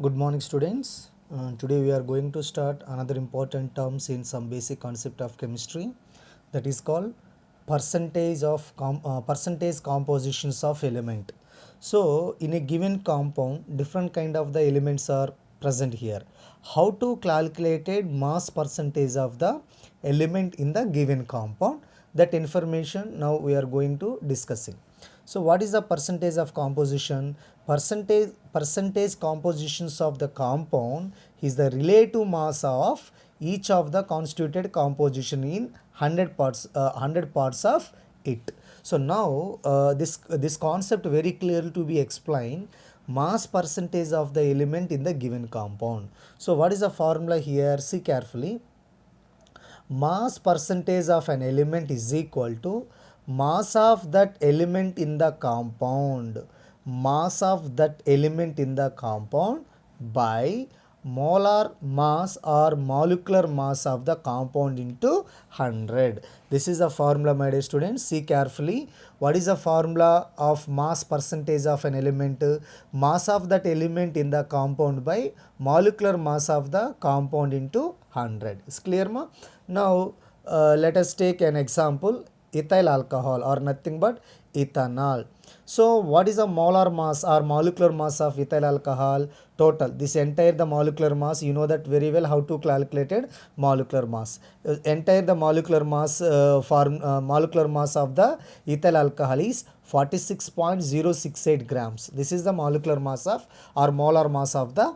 Good morning, students. Today we are going to start another important terms in some basic concept of chemistry, that is called percentage compositions of element. So in a given compound, different kind of the elements are present here. How to calculate mass percentage of the element in the given compound? That information now we are going to discussing. So what is the percentage of composition? Percentage compositions of the compound is the relative mass of each of the constituted composition in 100 parts of it. So now this concept very clearly to be explained. Mass percentage of the element in the given compound. So what is the formula here? See carefully. Mass percentage of an element is equal to mass of that element in the compound, mass of that element in the compound by molar mass or molecular mass of the compound into 100. This is the formula, my dear students. See carefully. What is the formula of mass percentage of an element? Mass of that element in the compound by molecular mass of the compound into 100. Is clear, ma? Now let us take an example, ethyl alcohol or nothing but ethanol. So what is the molar mass or molecular mass of ethyl alcohol? Total, this entire the molecular mass, you know that very well how to calculate it. Molecular mass, entire the molecular mass molecular mass of the ethyl alcohol is 46.068 grams. This is the molecular mass of or molar mass of the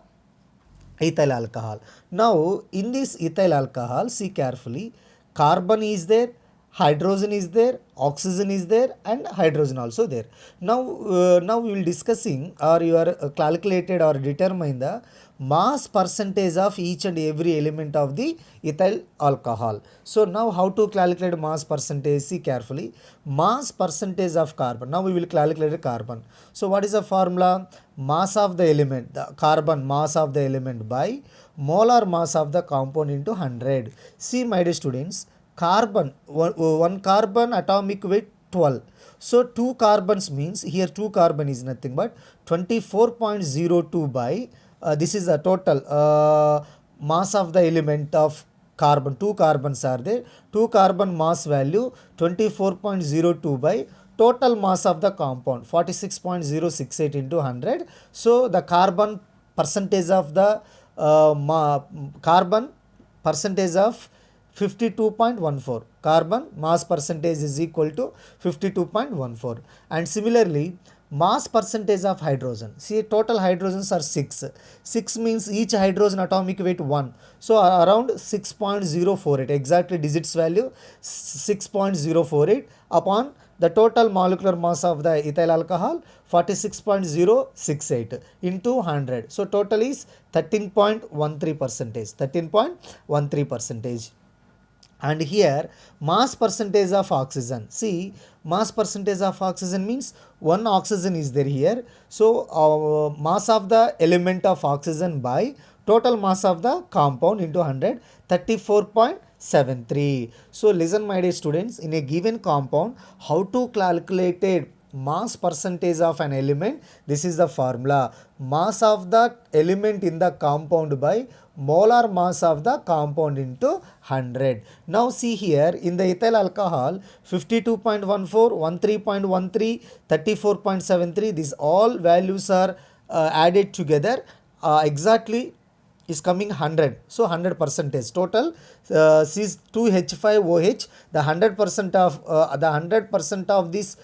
ethyl alcohol. Now in this ethyl alcohol, see carefully, carbon is there, hydrogen is there, oxygen is there, and hydrogen also there. Now we will discussing or you are calculated or determine the mass percentage of each and every element of the ethyl alcohol. So now how to calculate mass percentage? See carefully. Mass percentage of carbon. Now we will calculate carbon. So what is the formula? Mass of the element, the carbon mass of the element by molar mass of the compound into 100. See my dear students, carbon, one carbon atomic weight 12. So 2 carbons means here 2 carbon is nothing but 24.02 by this is the total mass of the element of carbon. 2 carbons are there. 2 carbon mass value 24.02 by total mass of the compound 46.068 into 100. So the carbon percentage of the carbon percentage of 52.14. Carbon mass percentage is equal to 52.14. And similarly, mass percentage of hydrogen. See, total hydrogens are 6. 6 means each hydrogen atomic weight 1. So around 6.048. Exactly digits value 6.048 upon the total molecular mass of the ethyl alcohol 46.068 into 100. So total is 13.13 percentage. 13.13 percentage. And here mass percentage of oxygen. See, mass percentage of oxygen means one oxygen is there here. So mass of the element of oxygen by total mass of the compound into 100, 34.73. So listen my dear students, in a given compound, how to calculate a mass percentage of an element? This is the formula. Mass of the element in the compound by molar mass of the compound into 100. Now see here in the ethyl alcohol 52.14, 13.13, 34.73, these all values are added together exactly is coming 100. So 100 percentage total C2H5OH, the 100% of this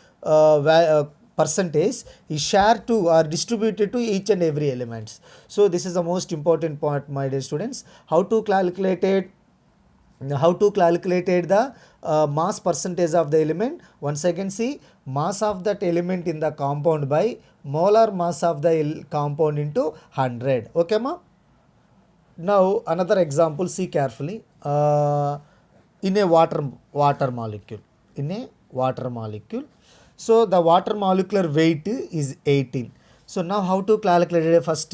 percentage is shared to or distributed to each and every elements. So this is the most important part, my dear students. How to calculate the mass percentage of the element? Once again, see, mass of that element in the compound by molar mass of the compound into 100. Okay, ma? Now another example, see carefully. In a water molecule, so the water molecular weight is 18. So now how to calculate it? First,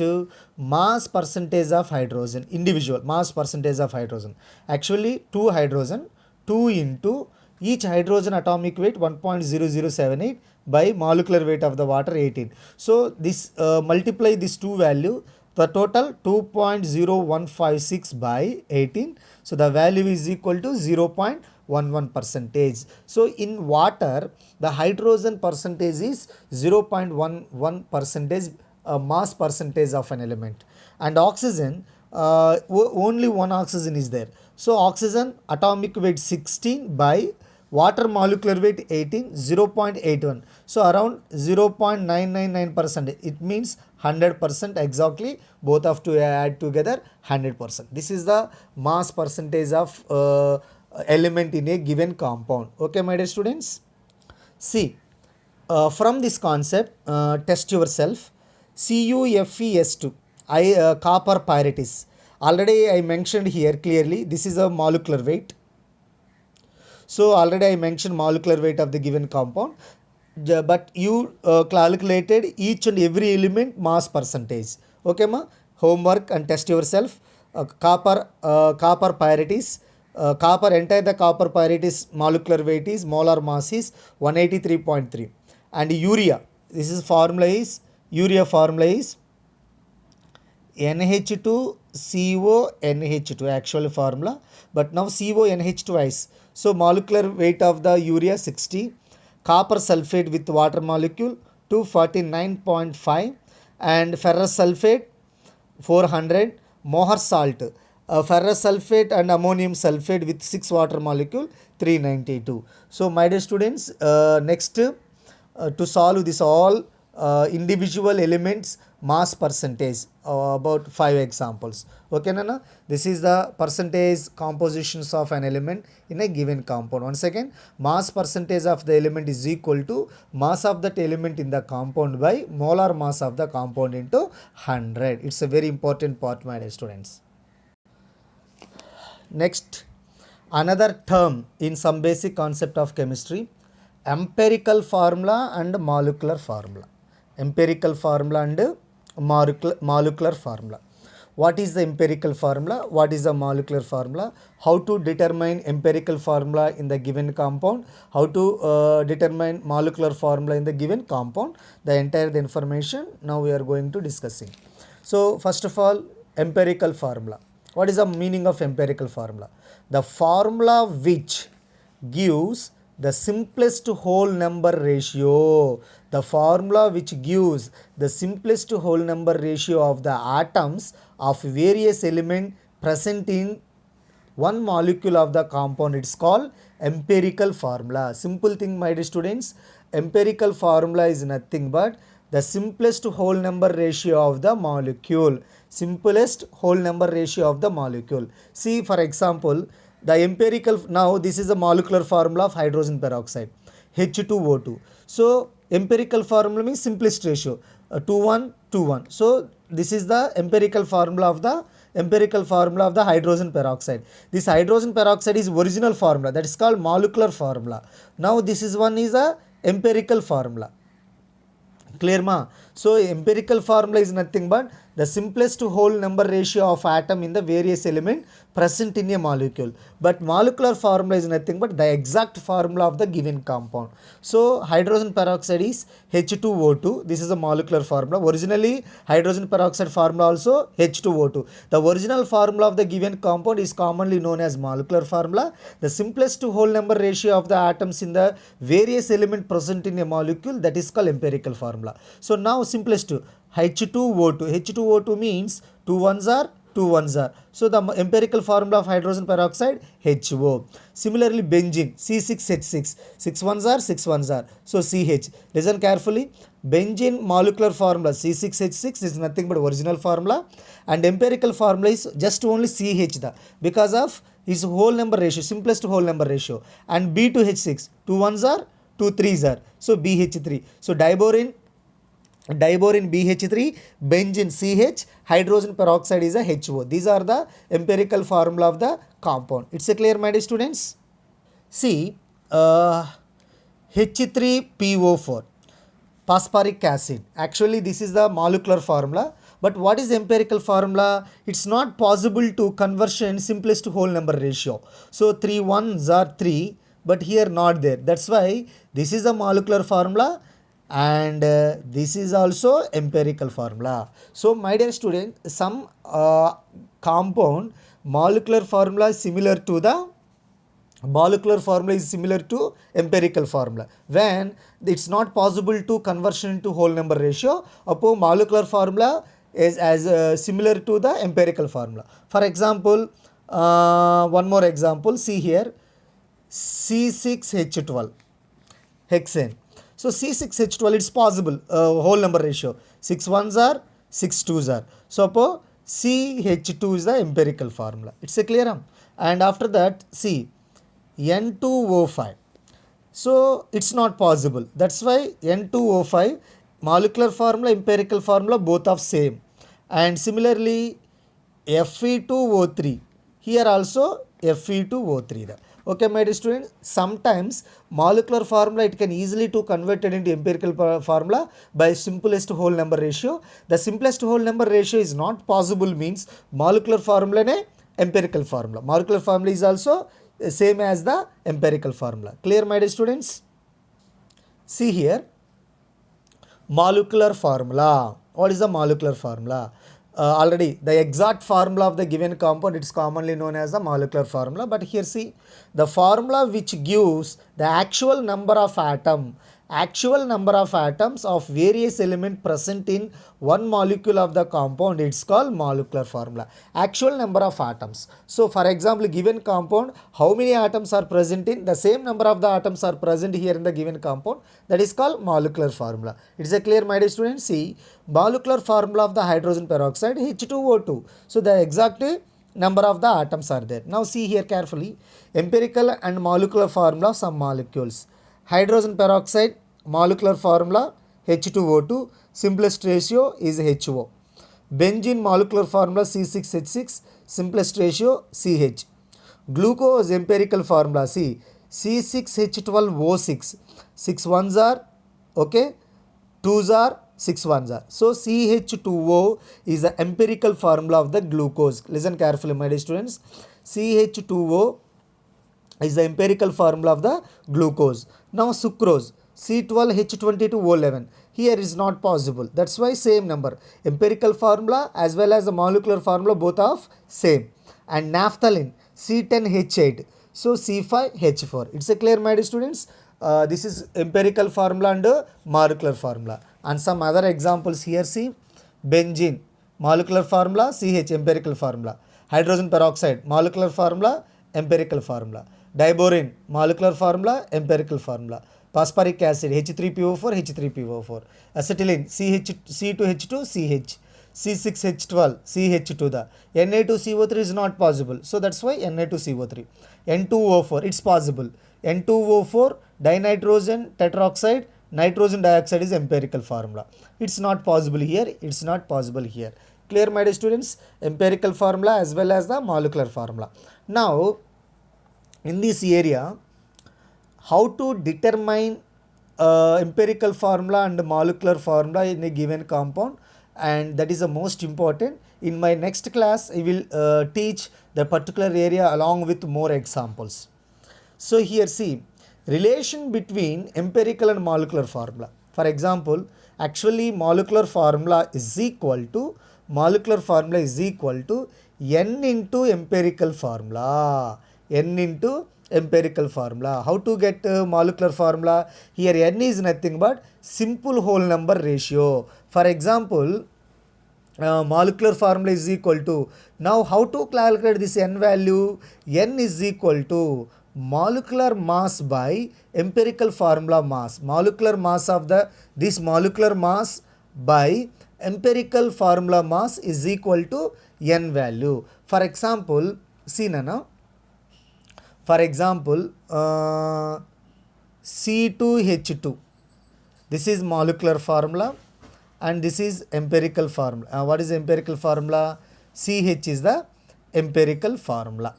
mass percentage of hydrogen, individual mass percentage of hydrogen. Actually 2 hydrogen, 2 into each hydrogen atomic weight 1.0078 by molecular weight of the water 18. So this multiply this 2 value The total 2.0156 by 18. So the value is equal to 0.11 percentage. So in water, the hydrogen percentage is 0.11 percentage mass percentage of an element, and oxygen only one oxygen is there. So oxygen atomic weight 16 by water molecular weight 18, 0.81. So around 0.999%. It means 100% exactly. Both have to add together 100%. This is the mass percentage of element in a given compound. Okay, my dear students. See, from this concept, test yourself. CuFeS2, copper pyrites. Already I mentioned here clearly, this is a molecular weight. So already I mentioned molecular weight of the given compound, but you calculated each and every element mass percentage. Okay, ma? Homework and test yourself. Copper pyrites. Copper, entire the copper pyrites molecular weight is, molar mass is 183.3. And urea, this is formula is, urea formula is NH2CONH2 actual formula, but now CONH2 is. So molecular weight of the urea 60, copper sulfate with water molecule 249.5, and ferrous sulfate 400, Mohr salt, ferrous sulfate and ammonium sulfate with 6 water molecule 392. So my dear students, next to solve this all individual elements mass percentage, about 5 examples. Okay, Nana? This is the percentage compositions of an element in a given compound. Once again, mass percentage of the element is equal to mass of that element in the compound by molar mass of the compound into 100. It's a very important part, my dear students. Next, another term in some basic concept of chemistry, empirical formula and molecular formula. Empirical formula and molecular formula. What is the empirical formula? What is the molecular formula? How to determine empirical formula in the given compound? How to determine molecular formula in the given compound? The entire information now we are going to discussing. So first of all, empirical formula. What is the meaning of empirical formula? The formula which gives the simplest whole number ratio. The formula which gives the simplest whole number ratio of the atoms of various element present in one molecule of the compound. It's called empirical formula. Simple thing, my dear students. Empirical formula is nothing but the simplest whole number ratio of the molecule. Simplest whole number ratio of the molecule. See, for example, the empirical, now this is the molecular formula of hydrogen peroxide, H2O2. So empirical formula means simplest ratio, 2:1, 2:1. So this is the empirical formula of the hydrogen peroxide. This hydrogen peroxide is original formula, that is called molecular formula. Now this is one is a empirical formula. Clear ma? So empirical formula is nothing but the simplest whole number ratio of atom in the various element present in a molecule. But molecular formula is nothing but the exact formula of the given compound. So hydrogen peroxide is H2O2. This is a molecular formula. Originally hydrogen peroxide formula also H2O2. The original formula of the given compound is commonly known as molecular formula. The simplest whole number ratio of the atoms in the various element present in a molecule, that is called empirical formula. So now simplest H2O2. H2O2 means 2 ones are 2 ones are. So the empirical formula of hydrogen peroxide HO. Similarly benzene C6H6. 6 ones are 6 ones are. So CH. Listen carefully. Benzene molecular formula C6H6 is nothing but original formula, and empirical formula is just only CH because of its whole number ratio, simplest whole number ratio. And B2H6. 2 ones are 2 threes are. So BH3. So diborane BH3, benzene CH, hydrogen peroxide is a HO. These are the empirical formula of the compound. It's a clear, my dear students? See, H3PO4, phosphoric acid. Actually, this is the molecular formula. But what is the empirical formula? It's not possible to conversion simplest whole number ratio. So 3 ones are 3, but here not there. That's why this is the molecular formula. and this is also empirical formula. So my dear student, some compound molecular formula is similar to the empirical formula. When it's not possible to conversion into whole number ratio, upon molecular formula is as similar to the empirical formula. For example, one more example, see here, C6H12 hexane. So C6H12, it's possible whole number ratio, 6 ones are 6 twos are. So CH2 is the empirical formula. It's a clear. And after that, see N2O5. So it's not possible. That's why N2O5 molecular formula, empirical formula, both of same. And similarly Fe2O3. Here also Fe2O3. Okay, my dear students, sometimes molecular formula it can easily to converted into empirical formula by simplest whole number ratio. The simplest whole number ratio is not possible means molecular formula ne empirical formula. Molecular formula is also same as the empirical formula. Clear, my dear students? See here, molecular formula. What is the molecular formula? Already the exact formula of the given compound, it's commonly known as the molecular formula. But here see, the formula which gives the actual number of atoms of various element present in one molecule of the compound, it's called molecular formula. Actual number of atoms. So for example, given compound, how many atoms are present in, the same number of the atoms are present here in the given compound, that is called molecular formula. It's a clear, my dear students? See, molecular formula of the hydrogen peroxide, H2O2. So the exact number of the atoms are there. Now see here carefully, empirical and molecular formula of some molecules. Hydrogen peroxide molecular formula H2O2, simplest ratio is HO. Benzene molecular formula C6H6, simplest ratio CH. Glucose empirical formula, see, C6H12O6, 6 ones are, okay, 2s are, 6 ones are. So CH2O is the empirical formula of the glucose. Listen carefully, my dear students. CH2O is the empirical formula of the glucose. Now sucrose, C12H22O11. Here is not possible. That's why same number. Empirical formula as well as the molecular formula both of same. And naphthalene, C10H8. So C5H4. It's a clear, my dear students. This is empirical formula and molecular formula. And some other examples here, see, benzene molecular formula CH, empirical formula. Hydrogen peroxide molecular formula, empirical formula. Diborane molecular formula, empirical formula. Phosphoric acid H3PO4, H3PO4. Acetylene C2H2 CH. C6H12 CH2. The Na2CO3 is not possible. So that's why Na2CO3. N2O4, it's possible. N2O4 dinitrogen tetroxide, nitrogen dioxide is empirical formula. It's not possible here. It's not possible here. Clear, my dear students? Empirical formula as well as the molecular formula. Now, in this area, how to determine empirical formula and molecular formula in a given compound, and that is the most important. In my next class, I will teach the particular area along with more examples. So here see, relation between empirical and molecular formula. For example, actually molecular formula is equal to n into empirical formula. N into empirical formula. How to get molecular formula? Here n is nothing but simple whole number ratio. For example, molecular formula is equal to, now how to calculate this n value? N is equal to molecular mass by empirical formula mass. Molecular mass of this molecular mass by empirical formula mass is equal to n value. For example, see Nana, for example, C2H2, this is molecular formula and this is empirical formula. What is the empirical formula? CH is the empirical formula.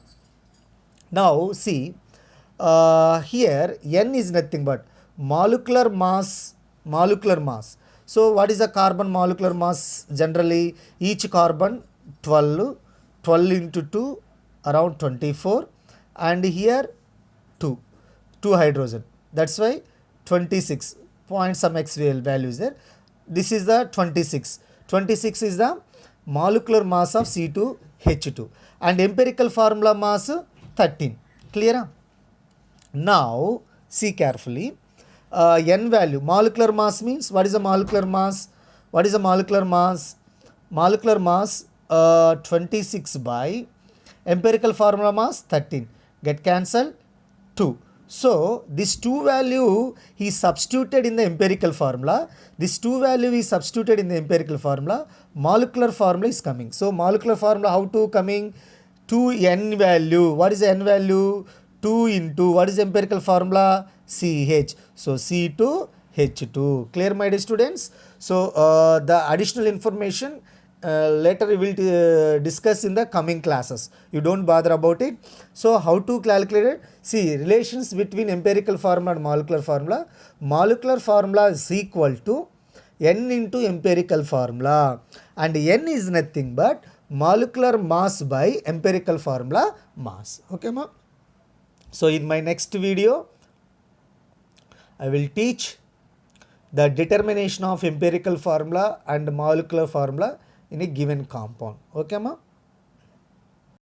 Now see, here n is nothing but molecular mass. So what is the carbon molecular mass? Generally each carbon 12 into 2 around 24, and here 2 hydrogen, that's why 26 point some x value is there. This is the 26. 26 is the molecular mass of C2H2 and empirical formula mass 13. Clear? Now see carefully. N value, molecular mass means, what is the molecular mass? What is the molecular mass? Molecular mass 26 by empirical formula mass 13. Get cancelled 2. So this 2 value is substituted in the empirical formula. This 2 value is substituted in the empirical formula. Molecular formula is coming. So molecular formula how to coming? 2n value. What is the n value? 2 into what is the empirical formula? CH. So C2H2. Clear, my dear students? So the additional information later we will discuss in the coming classes. You don't bother about it. So how to calculate it? See, relations between empirical formula and molecular formula. Molecular formula is equal to n into empirical formula, and n is nothing but molecular mass by empirical formula mass. Okay, ma? So in my next video, I will teach the determination of empirical formula and molecular formula in a given compound. Okay, ma?